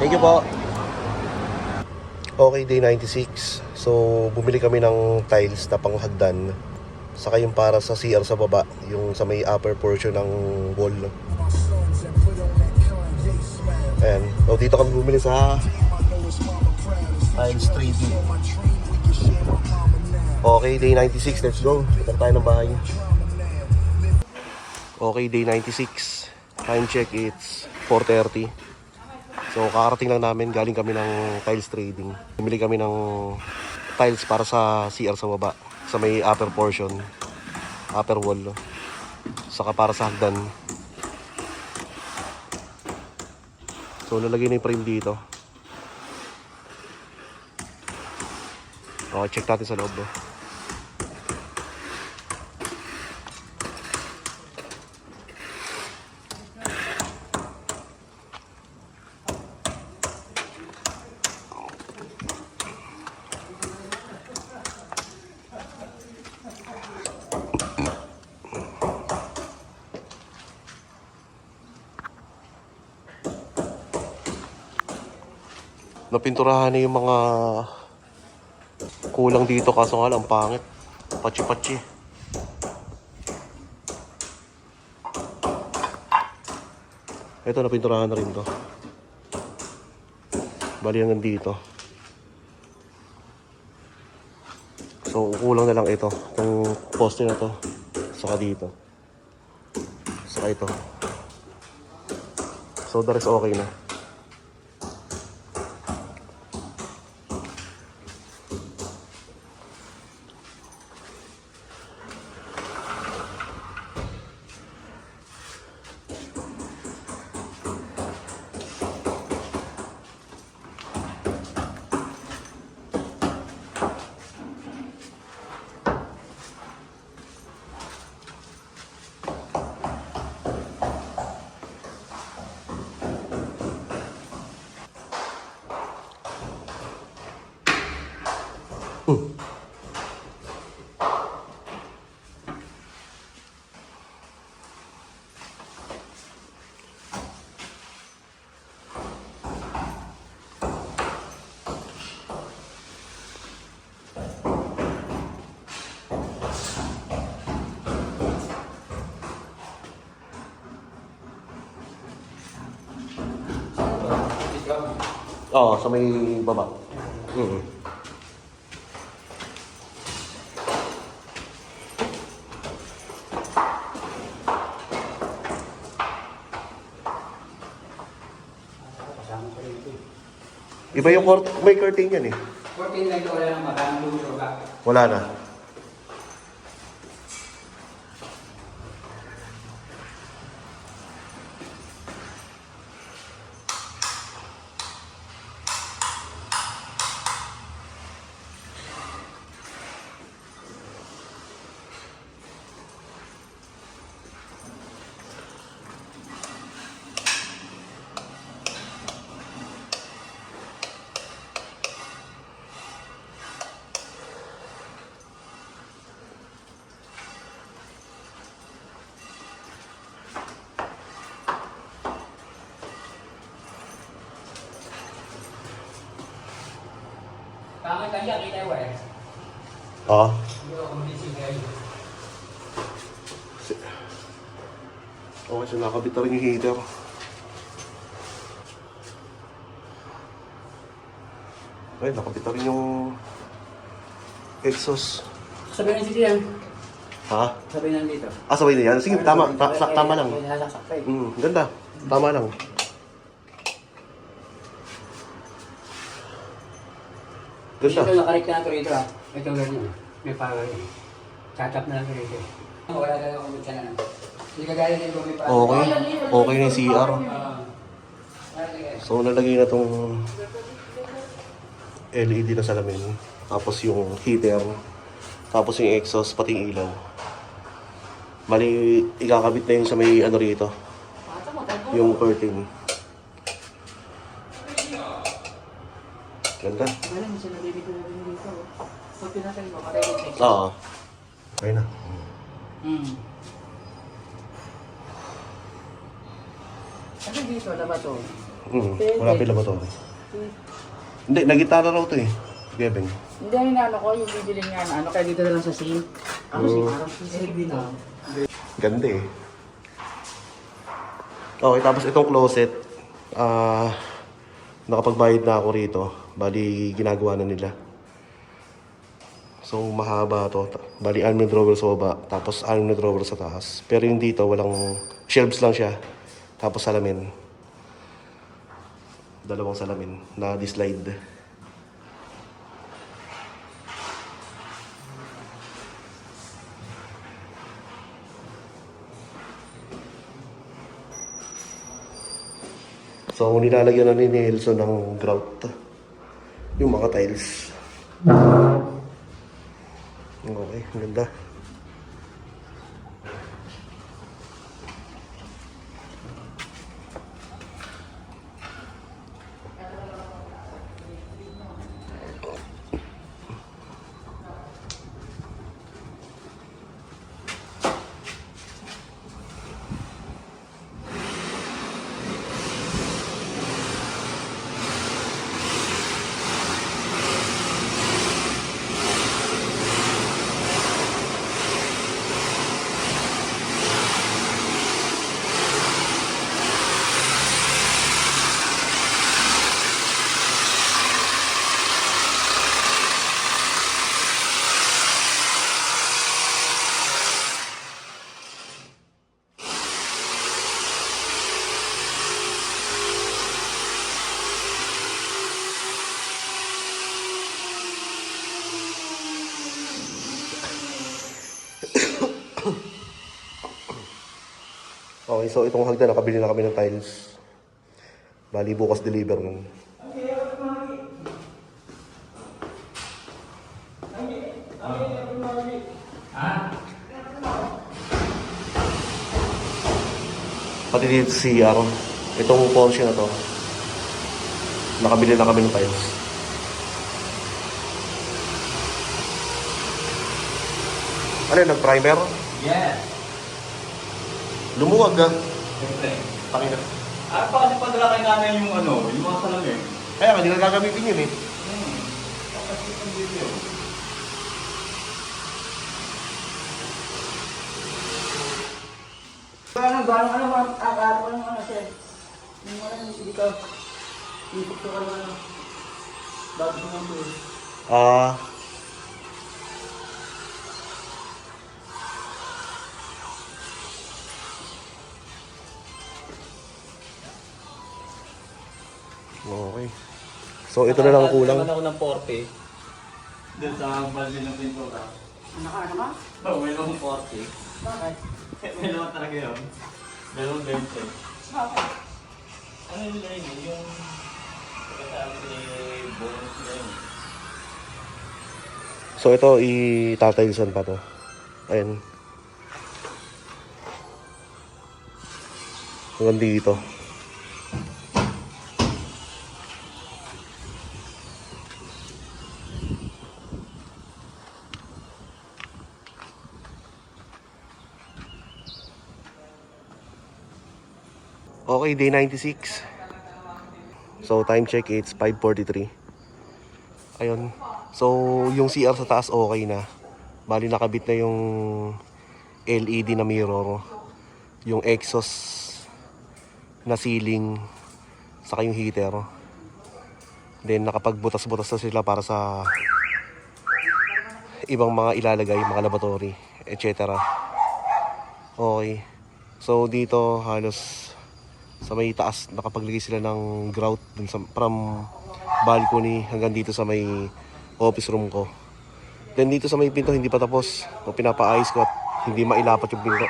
Thank you po. Okay, day 96. So, bumili kami ng tiles na panghagdan. Saka yung para sa CR sa baba, yung sa may upper portion ng wall. Ayan. So, dito kami bumili sa tiles 3D. Okay, day 96. Let's go. Punta tayo ng bahay. Okay, day 96. Time check, it's 4:30. So, kakarating lang namin. Galing kami ng tiles trading. Bumili kami ng tiles para sa CR sa baba. Sa may upper portion. Upper wall. Saka para sa hagdan. So, lalagay na yung frame dito. Okay, check natin sa loob. Napinturahan na yung mga kulang dito, kaso nga lang pangit. Pachi-pachi. Ito, napinturahan na rin to. Bali hanggang dito. So, kulang na lang ito. Itong poste na to. Saka dito. Saka ito. So, the rest okay na. Oo, sa may baba. Iba yung may curtain yan eh. Curtain lang ito, wala nang maraming lulo ba? Wala na. Pangit lang yan, kita mo eh. Oo. Hindi ako kumising kayo. Okay, so nakabit na rin yung heater. Ay, nakabit na rin yung exhaust. Sabihin si Tiyan. Ha? Sabihin nandito. Sabay na yan? Sige, tama. Tama lang. Nalasaksak pa eh. Ganda. Tama lang. Ganda. Ito, nakarik ka na ito rito ah. Ito ganyan. May power yun. Tatap na lang ito rito. Wala ka lang kumit ka na lang. Hindi ka gaya din kung may power. Okay. Okay na yung CR. So, nalagay na tong LED na salamin. Tapos yung heater. Tapos yung exhaust, pati yung ilaw. Bali, ikakabit na yung sa may ano rito. Yung curtain. Ganda. Alam mo, sinabibig ko na rin dito. Pag pinatay mo, patay yung exhaust. Oo. Okay na. Ano dito, labato? Wala pa yung laboratory. Hindi, nagitara raw to eh. Gebeng. Hindi, ang inaano ko, yung bibili niya na ano, kaya dito na lang sa sink. Ano sink? Parang LB na. Ganda eh. Okay, tapos itong closet, nakapagbayad na ako rito. Bali, ginagawa na nila. So, mahaba to. Bali, 6 na drawer sa baba, tapos 6 na drawer sa taas. Pero yung dito, walang shelves lang siya. Tapos salamin. Dalawang salamin na di-slide. So, nilalagyan na ni Nelson ng grout. Yung mga tiles. Okay, ganda. Okay, so itong hagdan, nakabili na kami ng tiles. Bali, bukas deliver nun. Pati dito si CR, itong Porsche na to, nakabili na kami ng tiles. Ano yun, nag-primer? Yes. Lumuwag ah. Siyempre. Pakina. Pa kasi padala kay nanay yung yung mga salamin. Kaya hindi na gagamitin yun eh. Kasi yung video. Ano, sir? Yung ano, hindi ka, ipok ko ka ano. Bago ko ng tour. Okay. So ito na lang ang kulang. Ako ng 40. Doon sa balde ng pintura. Ano ka naman? May naman 40. Bakit? May naman talaga yun. Dalawang 20. Bakit? Ano yun na yun? Yung pagkatawag ni bonus na yun. So ito itatailsan pa to. Ayan. Hanggang dito. Okay, day 96. So time check, it's 5:43. Ayun. So yung CR sa taas okay na. Bali nakabit na yung LED na mirror, yung exhaust na ceiling, saka yung heater. Then nakapagbutas-butas na sila para sa ibang mga ilalagay, mga laboratory, etc. Okay. So dito halos sa may taas nakapaglagay sila ng grout dun sa, from balcony hanggang dito sa may office room ko. Then dito sa may pinto hindi pa tapos. O pinapaayos ko at hindi mailapat yung pinto.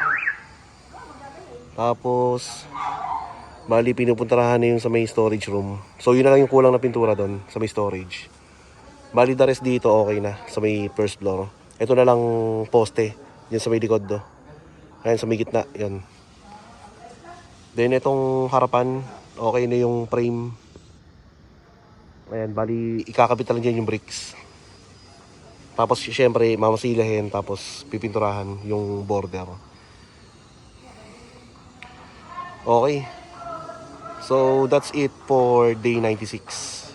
Tapos bali pinupuntarahan na yung sa may storage room. So yun na lang yung kulang na pintura doon sa may storage. Bali the rest dito okay na sa may first floor. Ito na lang poste yan sa may likod do. Ayan sa may gitna yan. Then itong harapan, okay na yung frame. Ayan, bali ikakabit na lang dyan yung bricks. Tapos syempre mamasilahin, tapos pipinturahan yung border. Okay. So that's it for day 96.